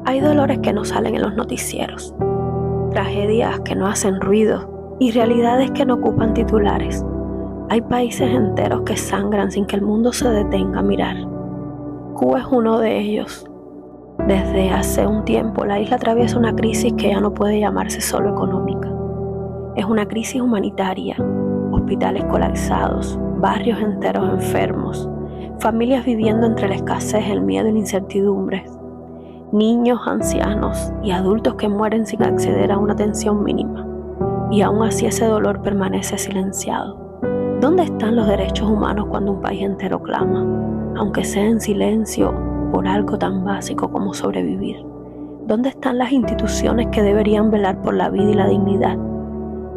Hay dolores que no salen en los noticieros, tragedias que no hacen ruido y realidades que no ocupan titulares. Hay países enteros que sangran sin que el mundo se detenga a mirar. Cuba es uno de ellos. Desde hace un tiempo la isla atraviesa una crisis que ya no puede llamarse solo económica. Es una crisis humanitaria, hospitales colapsados, barrios enteros enfermos, familias viviendo entre la escasez, el miedo y la incertidumbre, niños, ancianos y adultos que mueren sin acceder a una atención mínima. Y aún así ese dolor permanece silenciado. ¿Dónde están los derechos humanos cuando un país entero clama, aunque sea en silencio, por algo tan básico como sobrevivir? ¿Dónde están las instituciones que deberían velar por la vida y la dignidad?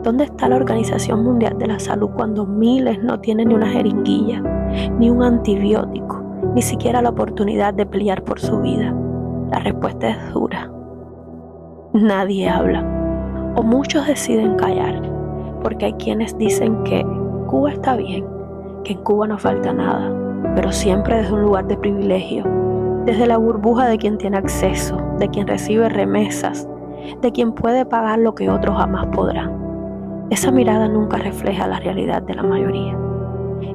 ¿Dónde está la Organización Mundial de la Salud cuando miles no tienen ni una jeringuilla, ni un antibiótico, ni siquiera la oportunidad de pelear por su vida? La respuesta es dura. Nadie habla, o muchos deciden callar, porque hay quienes dicen que Cuba está bien, que en Cuba no falta nada, pero siempre desde un lugar de privilegio, desde la burbuja de quien tiene acceso, de quien recibe remesas, de quien puede pagar lo que otros jamás podrán. Esa mirada nunca refleja la realidad de la mayoría.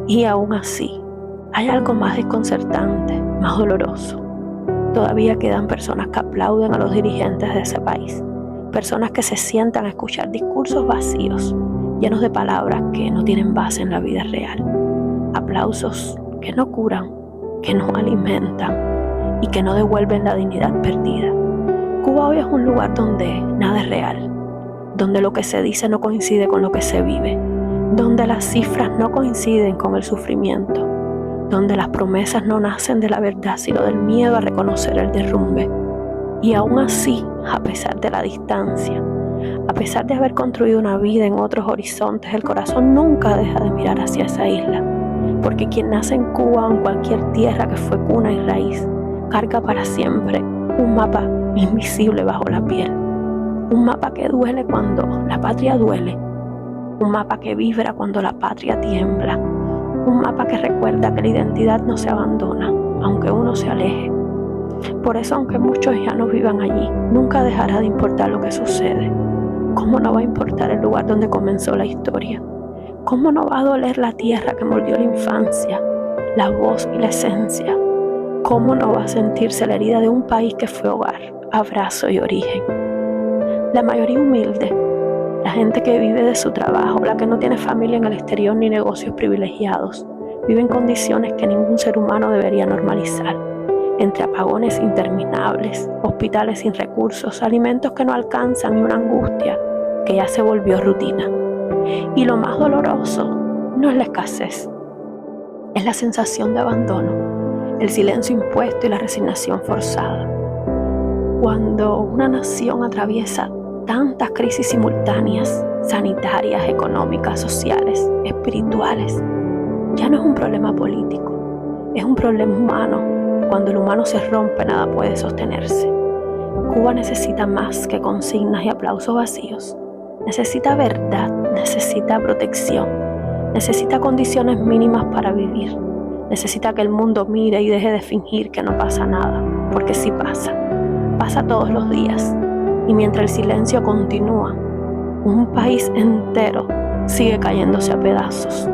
Y aún así, hay algo más desconcertante, más doloroso. Todavía quedan personas que aplauden a los dirigentes de ese país, personas que se sientan a escuchar discursos vacíos, llenos de palabras que no tienen base en la vida real. Aplausos que no curan, que no alimentan y que no devuelven la dignidad perdida. Cuba hoy es un lugar donde nada es real, donde lo que se dice no coincide con lo que se vive, donde las cifras no coinciden con el sufrimiento, donde las promesas no nacen de la verdad, sino del miedo a reconocer el derrumbe. Y aún así, a pesar de la distancia, a pesar de haber construido una vida en otros horizontes, el corazón nunca deja de mirar hacia esa isla, porque quien nace en Cuba o en cualquier tierra que fue cuna y raíz, carga para siempre un mapa invisible bajo la piel, un mapa que duele cuando la patria duele, un mapa que vibra cuando la patria tiembla, un mapa que recuerda que la identidad no se abandona, aunque uno se aleje. Por eso, aunque muchos ya no vivan allí, nunca dejará de importar lo que sucede. ¿Cómo no va a importar el lugar donde comenzó la historia? ¿Cómo no va a doler la tierra que mordió la infancia, la voz y la esencia? ¿Cómo no va a sentirse la herida de un país que fue hogar, abrazo y origen? La mayoría humilde, la gente que vive de su trabajo, la que no tiene familia en el exterior ni negocios privilegiados, vive en condiciones que ningún ser humano debería normalizar, entre apagones interminables, hospitales sin recursos, alimentos que no alcanzan y una angustia que ya se volvió rutina. Y lo más doloroso no es la escasez, es la sensación de abandono, el silencio impuesto y la resignación forzada. Cuando una nación atraviesa tantas crisis simultáneas, sanitarias, económicas, sociales, espirituales, ya no es un problema político, es un problema humano. Cuando el humano se rompe, nada puede sostenerse. Cuba necesita más que consignas y aplausos vacíos. Necesita verdad, necesita protección, necesita condiciones mínimas para vivir. Necesita que el mundo mire y deje de fingir que no pasa nada, porque sí pasa. Pasa todos los días. Y mientras el silencio continúa, un país entero sigue cayéndose a pedazos.